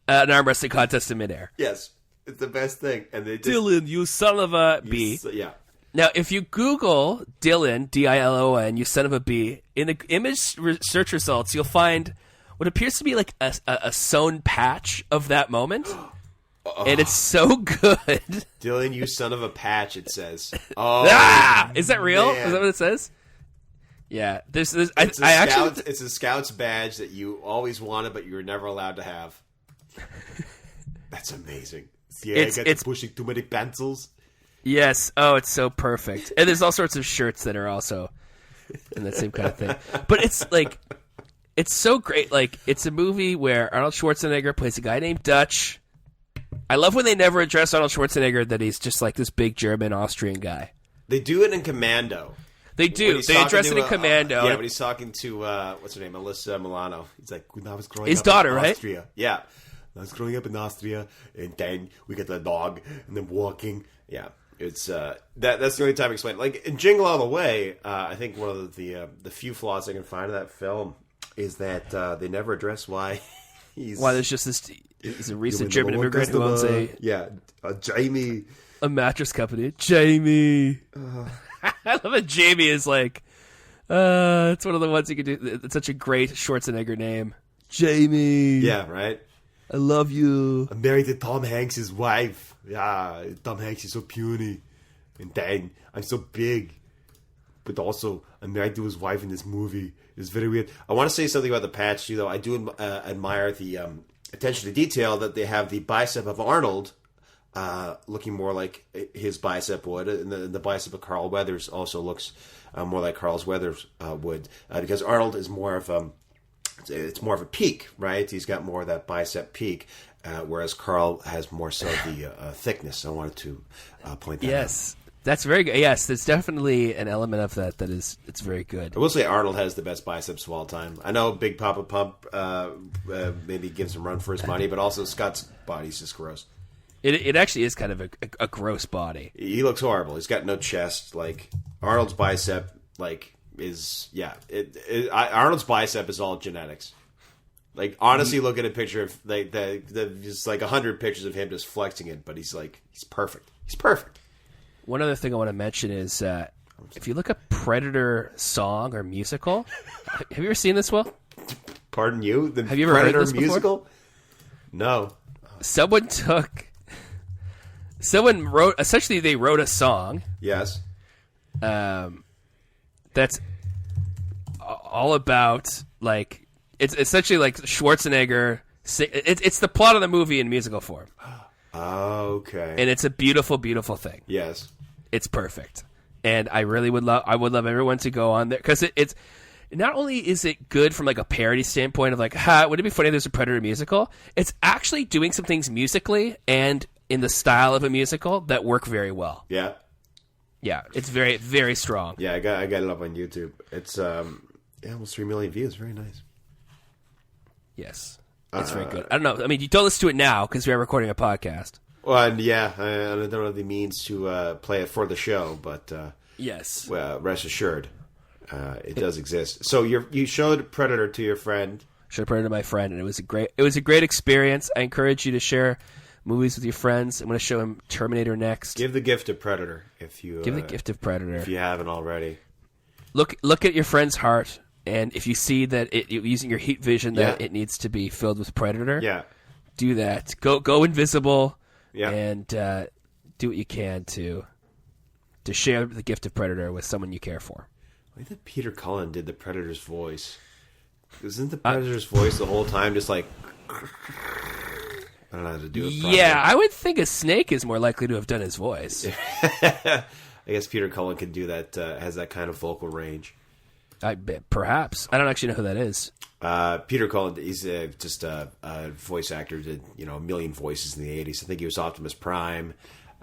an arm wrestling contest in midair. Yes. It's the best thing. And they just, Dylan, you son of a B. Yeah. Now, if you Google Dylan, Dilon, you son of a B, in the image search results, you'll find what appears to be like a sewn patch of that moment. And it's so good. Dylan, you son of a patch, it says. Oh, Is that real? man. Is that what it says? Yeah. It's a Scout's badge that you always wanted, but you were never allowed to have. That's amazing. Yeah, I got pushing too many pencils. Yes. Oh, it's so perfect. And there's all sorts of shirts that are also in that same kind of thing. But it's like, it's so great. Like, it's a movie where Arnold Schwarzenegger plays a guy named Dutch. I love when they never address Arnold Schwarzenegger that he's just like this big German Austrian guy. They do it in Commando. They do. They address it in Commando. Yeah, but he's talking to what's her name, Alyssa Milano. He's like, when I was growing his up daughter, in right? Austria. Yeah, I was growing up in Austria, and then we get the dog, and then walking. Yeah, it's that's the only time I explain it. Like in Jingle All the Way, I think one of the few flaws I can find in that film is that they never address why there's just this. He's a recent German immigrant who owns Jamie. A mattress company. Jamie. I love it. Jamie is like, it's one of the ones you could do. It's such a great Schwarzenegger name. Jamie. Yeah, right? I love you. I'm married to Tom Hanks' wife. Yeah, Tom Hanks is so puny. And then I'm so big. But also, I'm married to his wife in this movie. It's very weird. I want to say something about the patch, too, though. I do admire the attention to detail that they have the bicep of Arnold looking more like his bicep would, and the bicep of Carl Weathers also looks more like Carl's Weathers would, because Arnold is more of it's more of a peak, right? He's got more of that bicep peak, whereas Carl has more so the thickness. I wanted to point that out. Yes. That's very good. Yes, there's definitely an element of that it's very good. I will say Arnold has the best biceps of all time. I know Big Papa Pump maybe gives him run for his money, but also Scott's body's just gross. It actually is kind of a gross body. He looks horrible. He's got no chest. Like Arnold's bicep, like is Arnold's bicep is all genetics. Like honestly, look at a picture of just like 100 pictures of him just flexing it, but he's perfect. He's perfect. One other thing I want to mention is if you look up Predator song or musical, have you ever seen this, Will? Pardon you? The have you ever Predator heard this musical? Before? No. Someone wrote, essentially they wrote a song. Yes. That's all about, like, it's essentially like Schwarzenegger. It's the plot of the movie in musical form. Okay. And it's a beautiful, beautiful thing. Yes. It's perfect. And I really would love everyone to go on there, because it's not only is it good from like a parody standpoint of like, would it be funny if there's a Predator musical? It's actually doing some things musically and in the style of a musical that work very well. Yeah. Yeah, it's very, very strong. Yeah, I got it up on YouTube. It's almost 3 million views. Very nice. Yes. It's very good. I don't know. I mean, you don't listen to it now because we are recording a podcast. Well, and yeah, I don't have the means to play it for the show, but yes, rest assured, it does exist. So you showed Predator to your friend. Showed Predator to my friend, and it was a great experience. I encourage you to share movies with your friends. I'm going to show him Terminator next. Give the gift of Predator if you give the gift of Predator if you haven't already. Look at your friend's heart. And if you see that using your heat vision that it needs to be filled with Predator, do that. Go invisible, and do what you can to share the gift of Predator with someone you care for. I think Peter Cullen did the Predator's voice. Isn't the Predator's voice the whole time just like? I don't know how to do it properly. Yeah, I would think a snake is more likely to have done his voice. I guess Peter Cullen can do that. Has that kind of vocal range. Perhaps. I don't actually know who that is. Peter Cullen, he's just a voice actor, did a million voices in the 80s. I think he was Optimus Prime.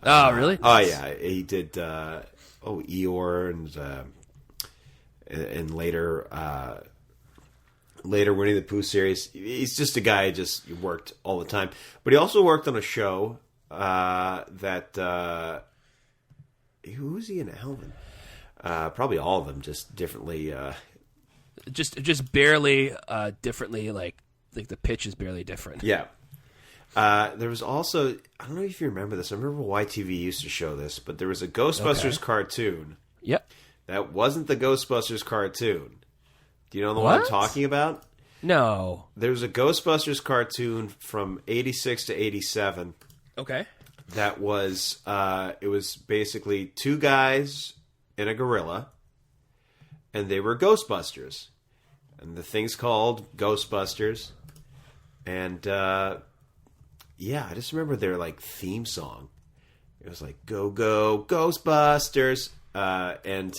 Oh, really? Oh, yeah. He did Eeyore and later Winnie the Pooh series. He's just a guy who just worked all the time. But he also worked on a show that... who was he in Alvin? Probably all of them, just differently. Just barely differently. Like the pitch is barely different. Yeah, There was also, I don't know if you remember this. I remember YTV used to show this, but there was a Ghostbusters cartoon. Yep. That wasn't the Ghostbusters cartoon. Do you know the one I'm talking about? No. There was a Ghostbusters cartoon from 86 to 87. Okay. That was, it was basically two guys and a gorilla, and they were Ghostbusters. And the thing's called Ghostbusters. And, yeah, I just remember their, like, theme song. It was like, go, go, Ghostbusters. And...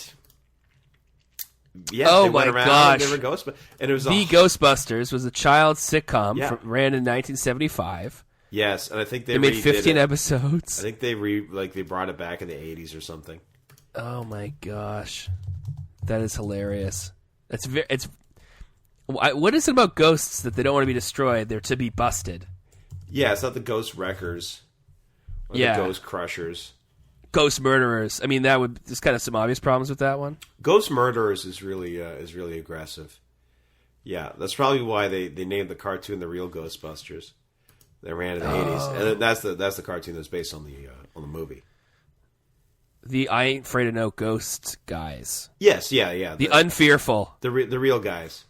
yeah, they went around. Gosh. They were Ghostbusters, and it was The Ghostbusters was a child sitcom ran in 1975. Yes, and I think they made 15 it. episodes. I think they they brought it back in the 80s or something. Oh my gosh, that is hilarious. What is it about ghosts that they don't want to be destroyed? They're to be busted. Yeah, it's not the Ghost Wreckers or the Ghost Crushers. Ghost Murderers. I mean, there's kind of some obvious problems with that one. Ghost Murderers is really aggressive. Yeah, that's probably why they named the cartoon the Real Ghostbusters. They ran in the 80s, and that's the cartoon that's based on the movie. The I Ain't Afraid of No Ghost guys. Yes, yeah. The Unfearful. The real guys.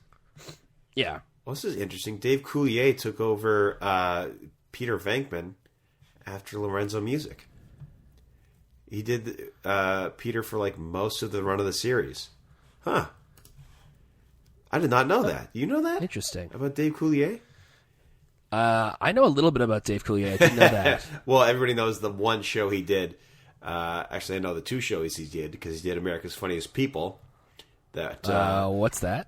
Yeah. Well, this is interesting. Dave Coulier took over Peter Venkman after Lorenzo Music. He did Peter for like most of the run of the series. Huh. I did not know that. You know that? Interesting. About Dave Coulier? I know a little bit about Dave Coulier. I didn't know that. Well, everybody knows the one show he did. Actually, I know the two shows he did because he did America's Funniest People. What's that?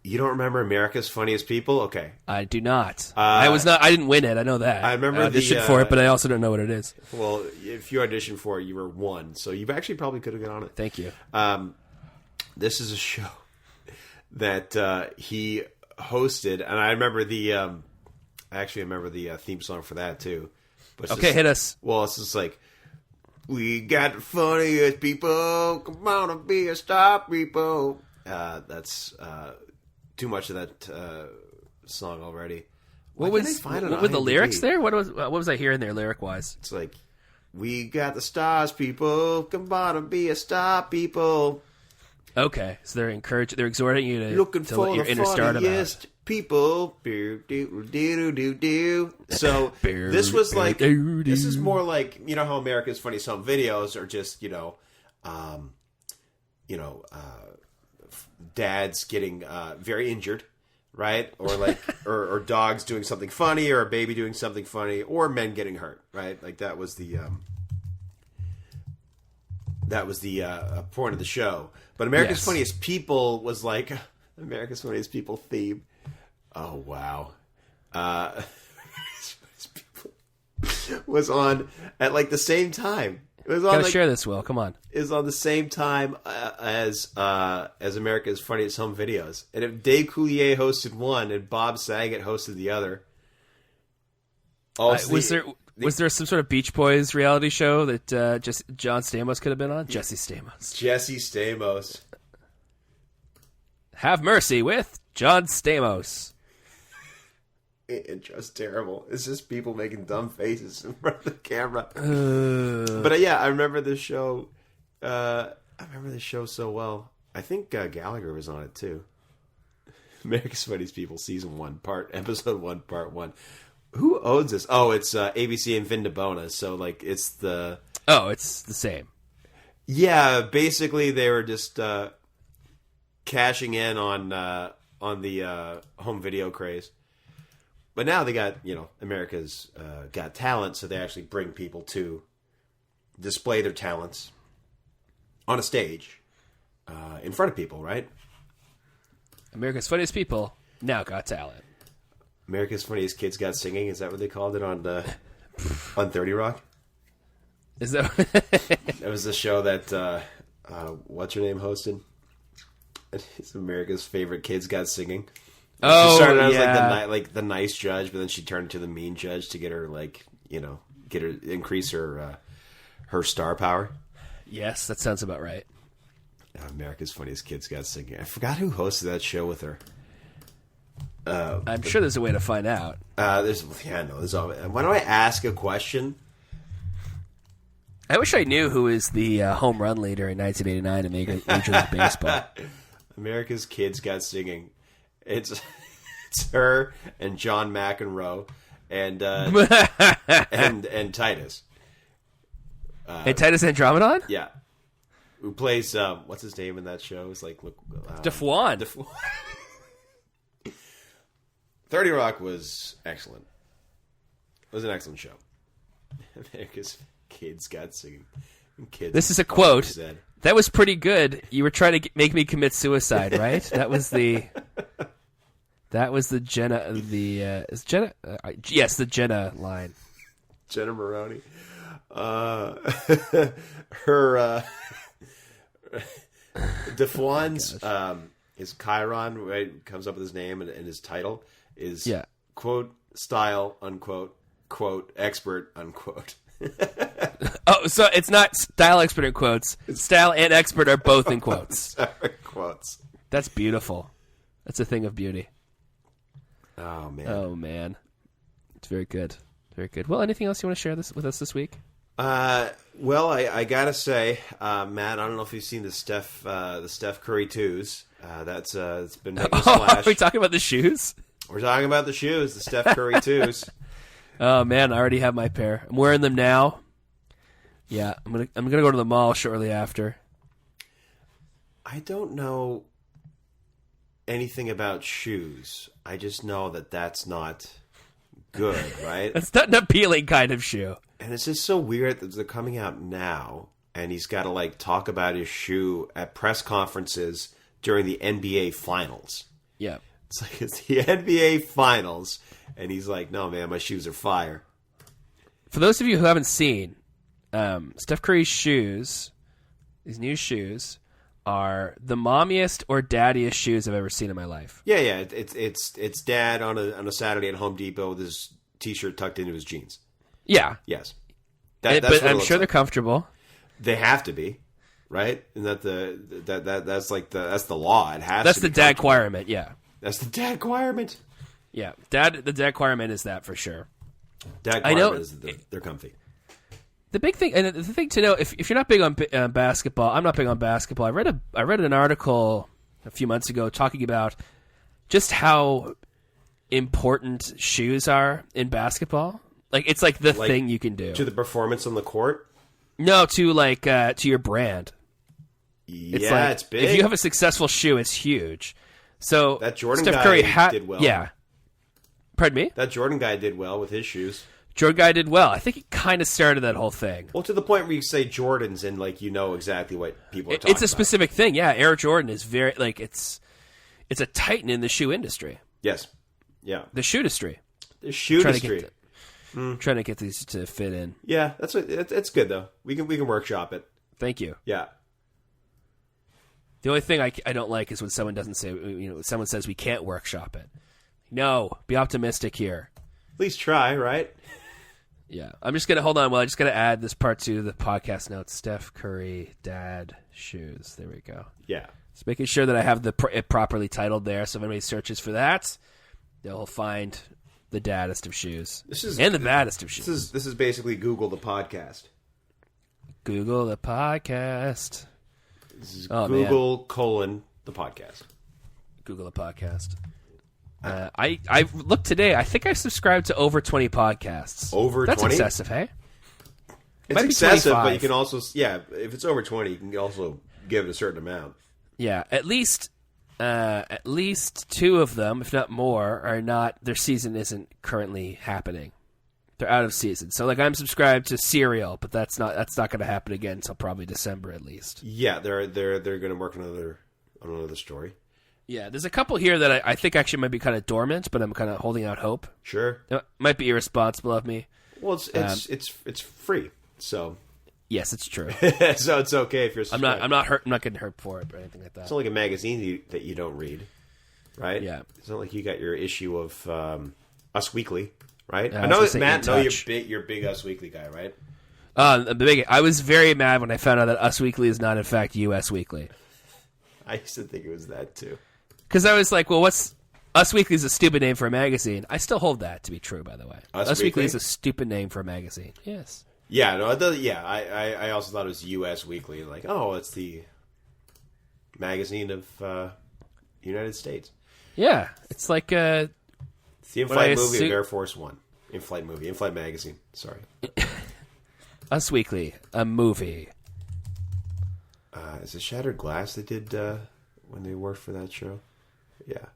You don't remember America's Funniest People? Okay. I do not. I didn't win it. I know that. I remember I auditioned for it, but I also don't know what it is. Well, if you auditioned for it, you were one. So you actually probably could have got on it. Thank you. This is a show that he hosted, and I remember the theme song for that too. But okay, hit us. Well, it's just like, we got the funniest people, come on and be a star people. That's too much of that song already. What were the lyrics there? What was I hearing there lyric wise? It's like, we got the stars people, come on and be a star people. Okay, so they're exhorting you to looking to for let your the inner star funniest people. So this was like, this is more like, you know how America's Funniest Home Videos are just, dads getting very injured, right? Or like, or dogs doing something funny, or a baby doing something funny, or men getting hurt, right? Like that was the point of the show. But America's Funniest People was like America's Funniest People theme. Oh wow. Was on at like the same time. It was on. Gotta share this, Will. Come on. Is on the same time as America's Funniest Home Videos, and if Dave Coulier hosted one and Bob Saget hosted the other, was there some sort of Beach Boys reality show that just John Stamos could have been on? Jesse Stamos. Have Mercy with John Stamos. It's just terrible. It's just people making dumb faces in front of the camera. But yeah, I remember this show. So well. I think Gallagher was on it too. America's Funniest People, Season 1, Episode 1, Part 1. Who owns this? Oh, it's ABC and Vin DeBona. So like, it's the same. Yeah, basically they were just cashing in on the home video craze. But now they got, America's Got Talent, so they actually bring people to display their talents on a stage in front of people, right? America's Funniest People now got talent. America's Funniest Kids Got Singing. Is that what they called it on 30 Rock? Is that? That was the show that what's her name hosted? It's America's Favorite Kids Got Singing. She started out as like the nice judge, but then she turned to the mean judge to get her increase her star power. Yes, that sounds about right. America's Funniest Kids Got Singing. I forgot who hosted that show with her. I'm sure there's a way to find out. There's why don't I ask a question? I wish I knew who is the home run leader in 1989 in Major League Baseball. America's Kids Got Singing. It's her and John McEnroe and Titus. And Titus Andromedon? Yeah. Who plays, what's his name in that show? It's like, DeFwan. 30 Rock was excellent. It was an excellent show. America's Kids Got Singing. Kids. This is a quote. That was pretty good. You were trying to make me commit suicide, right? That was the Jenna, is Jenna? Yes, the Jenna line. Jenna Maroney. Her DeFwan's his Chiron, right, comes up with his name and his title is quote style unquote quote expert unquote. Oh, so it's not style expert in quotes. Style and expert are both in quotes. Quotes. That's beautiful. That's a thing of beauty. Oh man, it's very good. Very good. Well, anything else you want to share with us this week? Well, I gotta say, Matt, I don't know if you've seen the Steph Curry 2s. It's been making a splash. Are we talking about the shoes? We're talking about the shoes, the Steph Curry 2s. Oh man, I already have my pair. I'm wearing them now. Yeah, I'm gonna go to the mall shortly after. I don't know anything about shoes. I just know that that's not good, right? That's not an appealing kind of shoe. And it's just so weird that they're coming out now, and he's got to like talk about his shoe at press conferences during the NBA Finals. Yeah, it's like it's the NBA Finals, and he's like, "No, man, my shoes are fire." For those of you who haven't seen, Steph Curry's shoes, these new shoes, are the mommiest or daddiest shoes I've ever seen in my life. Yeah. It's dad on a Saturday at Home Depot with his t-shirt tucked into his jeans. Yeah. Yes. But I'm sure they're comfortable. They have to be, right? And that's the law. It has. That's to be the dad requirement. Yeah. That's the dad requirement. Yeah. The dad requirement is that for sure. Dad requirement is they're comfy. The big thing, and the thing to know, if you're not big on basketball, I'm not big on basketball. I read an article a few months ago talking about just how important shoes are in basketball. Like it's like the thing you can do to the performance on the court. No, to to your brand. Yeah, it's big. If you have a successful shoe, it's huge. So that Jordan Steph guy Curry did well. Yeah. Pardon me? That Jordan guy did well with his shoes. Jordan guy did well. I think he kind of started that whole thing. Well, to the point where you say Jordans and you know exactly what people are talking about. It's a specific thing. Yeah, Air Jordan is very it's a titan in the shoe industry. Yes. Yeah. The shoe industry. The shoe industry. Trying to get these to fit in. Yeah, it's good though. We can workshop it. Thank you. Yeah. The only thing I don't like is when someone doesn't say, someone says we can't workshop it. No, be optimistic here. At least try, right? Yeah. I'm just going to hold on. Well, I just got to add this part to the podcast notes. Steph Curry, dad, shoes. There we go. Yeah. Just making sure that I have it properly titled there. So if anybody searches for that, they'll find the daddest of shoes. And the baddest of shoes. This is basically Google the podcast. Google the podcast. This is Google the podcast. Google the podcast. I looked today. I think I subscribed to over 20 podcasts. Over 20? That's excessive, hey? It's excessive, but you can also, if it's over 20, you can also give it a certain amount. Yeah, at least two of them, if not more, are not. Their season isn't currently happening. They're out of season. So, I'm subscribed to Serial, but that's not going to happen again until probably December at least. Yeah, they're going to work on another story. Yeah, there's a couple here that I think actually might be kind of dormant, but I'm kind of holding out hope. Sure, it might be irresponsible of me. Well, it's free, so yes, it's true. So it's okay if you're subscribed. I'm not hurt. I'm not getting hurt for it or anything like that. It's not like a magazine that you don't read, right? Yeah, it's not like you got your issue of Us Weekly, right? I know that Matt. You're a big Us Weekly guy, right? I was very mad when I found out that Us Weekly is not in fact US Weekly. I used to think it was that too. Because I was like, well, what's Us Weekly is a stupid name for a magazine. I still hold that to be true, by the way. Us Weekly Weekly is a stupid name for a magazine. Yes. Yeah, no, it does, yeah. I also thought it was U.S. Weekly. Like, oh, it's the magazine of United States. Yeah, it's like It's the in-flight movie of Air Force One. In-flight movie. In-flight magazine. Sorry. Us Weekly, a movie. Is it Shattered Glass they did when they worked for that show? Yeah.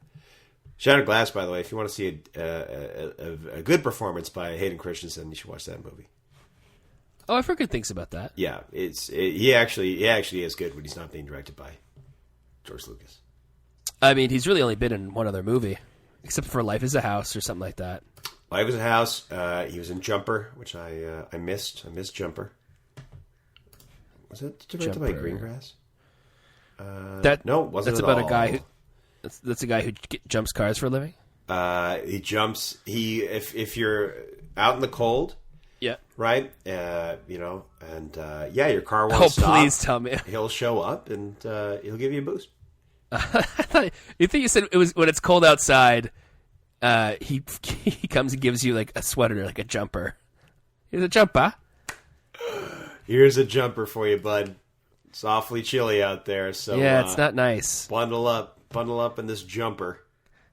Shattered Glass, by the way, if you want to see a good performance by Hayden Christensen, you should watch that movie. Oh, I've heard good things about that. Yeah, he actually is good when he's not being directed by George Lucas. I mean, he's really only been in one other movie, except for Life is a House or something like that. Life is a House. He was in Jumper, which I missed. I missed Jumper. Was that directed by Greengrass? No, it wasn't. That's at about all. a guy who. That's a guy who jumps cars for a living. He jumps. If you're out in the cold, Yeah. right? Your car won't stop. Oh, please tell me. He'll show up and he'll give you a boost. You think you said it was when it's cold outside? He comes and gives you like a sweater, like a jumper. Here's a jumper. Here's a jumper for you, bud. It's awfully chilly out there, so yeah, it's not nice. Bundle up in this jumper.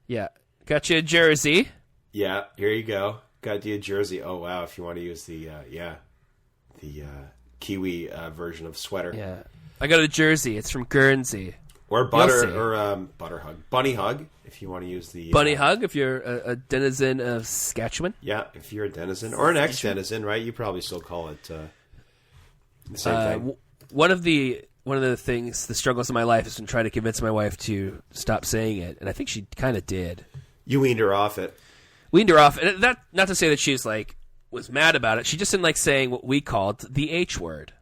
Yeah, got you a jersey. Yeah, here you go. Got you a jersey. Oh wow, if you want to use the Kiwi version of sweater. Yeah, I got a jersey. It's from Guernsey. Or butter hug, bunny hug. If you want to use the bunny hug, if you're a denizen of Saskatchewan. Yeah, if you're a denizen or an ex-denizen, right? You probably still call it the same thing. One of the things, the struggles of my life, has been trying to convince my wife to stop saying it, and I think she kind of did. You weaned her off it. Weaned her off, and that not to say that she's was mad about it. She just didn't like saying what we called the H word.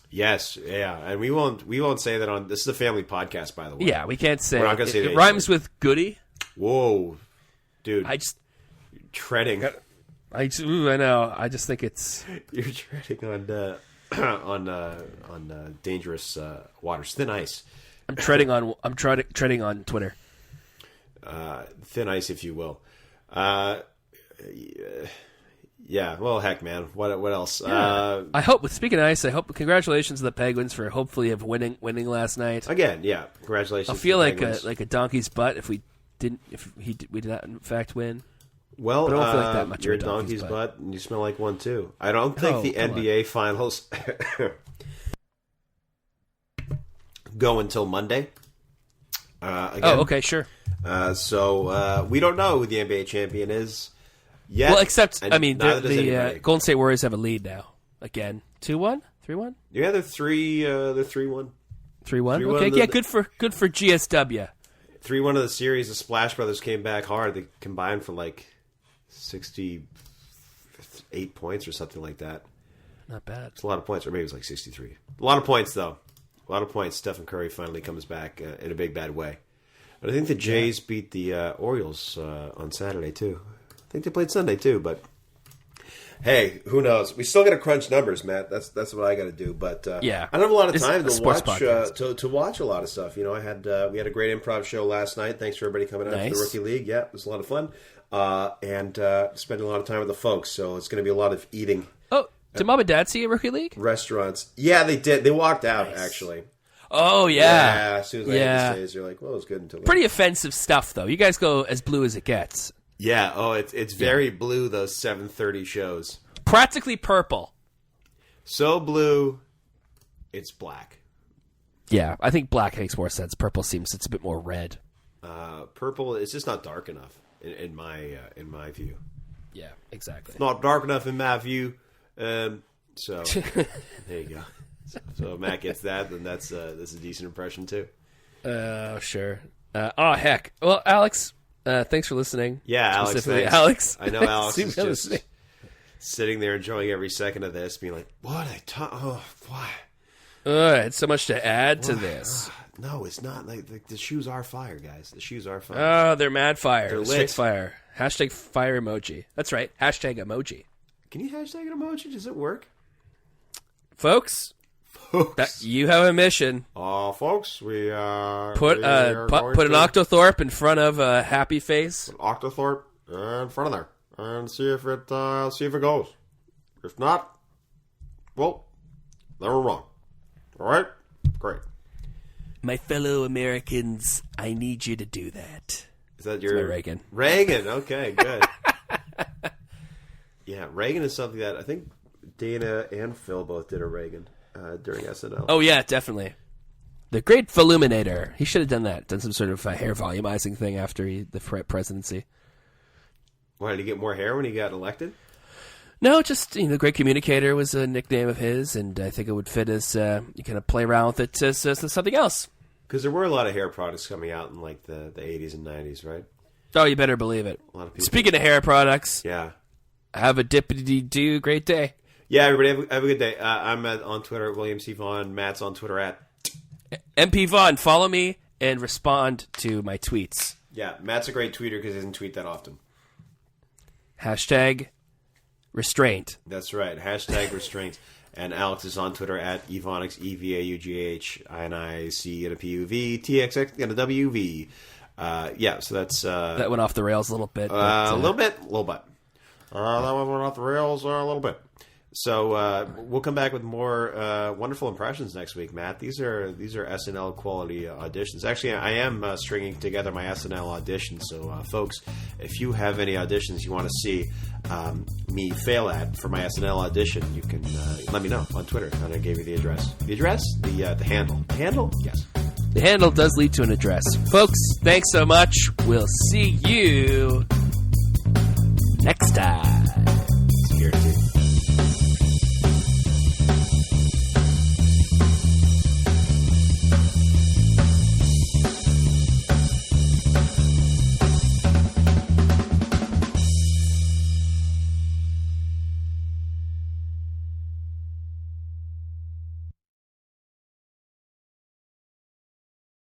Yes, yeah, and we won't say that on. This is a family podcast, by the way. Yeah, we can't say. We're not going to say it rhymes with goody. Whoa, dude! I just treading. I know. I just think it's you're treading on dangerous waters, thin ice. I'm treading on Twitter. Thin ice, if you will. Yeah, well, heck, man. What else? Yeah. I hope. Speaking of ice, congratulations to the Penguins for hopefully winning last night. Again, yeah, congratulations. I feel to the like a donkey's butt if we did not in fact win. Well, but I don't feel like that much. You're a donkey's butt, and you smell like one too. I don't think the NBA finals go until Monday. Again. Oh, okay, sure. So we don't know who the NBA champion is. Yet, well, except the Golden State Warriors have a lead now. Again, 2-1, 3-1. Yeah, they're 3-1. 3-1. Okay, yeah, good for GSW. 3-1 of the series. The Splash Brothers came back hard. They combined for 68 points or something like that. Not bad. It's a lot of points, or maybe it was 63. A lot of points, though. A lot of points. Stephen Curry finally comes back in a big bad way. But I think the Jays beat the Orioles on Saturday too. I think they played Sunday too, but hey, who knows? We still got to crunch numbers, Matt. That's what I got to do. But I don't have a lot of time to watch a lot of stuff. You know, we had a great improv show last night. Thanks for everybody coming out to the Rookie League. Yeah, it was a lot of fun, and spending a lot of time with the folks. So it's going to be a lot of eating. Oh, did Mom and Dad see a Rookie League? Restaurants. Yeah, they did. They walked out actually. Oh yeah. Yeah. As soon as I had the stays, you're like, well, it was good until. Pretty offensive stuff though. You guys go as blue as it gets. Yeah, it's very blue, those 7:30 shows. Practically purple. So blue, it's black. Yeah, I think black makes more sense. Purple seems it's a bit more red. Purple, it's just not dark enough in my view. Yeah, exactly. It's not dark enough in my view. So there you go. So Matt gets that, then that's a decent impression too. Sure. Heck. Well, Alex. Thanks for listening. Yeah, Alex. Specifically, thanks. Alex. I know Alex is just sitting there enjoying every second of this, being like, "What? Why? It's so much to add to this." No, it's not. Like the shoes are fire, guys. The shoes are fire. Oh, they're mad fire. They're straight lit. fire. Hashtag fire emoji. That's right. Hashtag emoji. Can you hashtag an emoji? Does it work? Folks, folks. You have a mission. Folks, we Put an Octothorpe in front of a happy face. Octothorpe in front of there and see if it goes. If not, well, then we're wrong. All right, great. My fellow Americans, I need you to do that. Is that your Reagan? Reagan. Okay, good. Yeah, Reagan is something that I think Dana and Phil both did a Reagan during SNL. Oh yeah, definitely. The Great Voluminator. He should have done that. Done some sort of hair volumizing thing after the presidency. Why, did he get more hair when he got elected? No, just, the Great Communicator was a nickname of his, and I think it would fit as, you kind of play around with it as something else. Because there were a lot of hair products coming out in, like, the 80s and 90s, right? Oh, you better believe it. A lot of people. Speaking of hair products, yeah. Have a dippity-doo great day. Yeah, everybody, have a good day. I'm on Twitter at William C. Vaughn. Matt's on Twitter at MP Vaughn. Follow me and respond to my tweets. Yeah, Matt's a great tweeter because he doesn't tweet that often. Hashtag restraint. That's right. Hashtag restraint. And Alex is on Twitter at Evaunix, EVAUGHINIC and a PUV, yeah, so that's... that went off the rails a little bit. A little bit. That one went off the rails a little bit. So we'll come back with more wonderful impressions next week, Matt. These are SNL quality auditions. Actually, I am stringing together my SNL auditions. So, folks, if you have any auditions you want to see me fail at for my SNL audition, you can let me know on Twitter. And I gave you the address. The address? The handle. The handle? Yes. The handle does lead to an address. Folks, thanks so much. We'll see you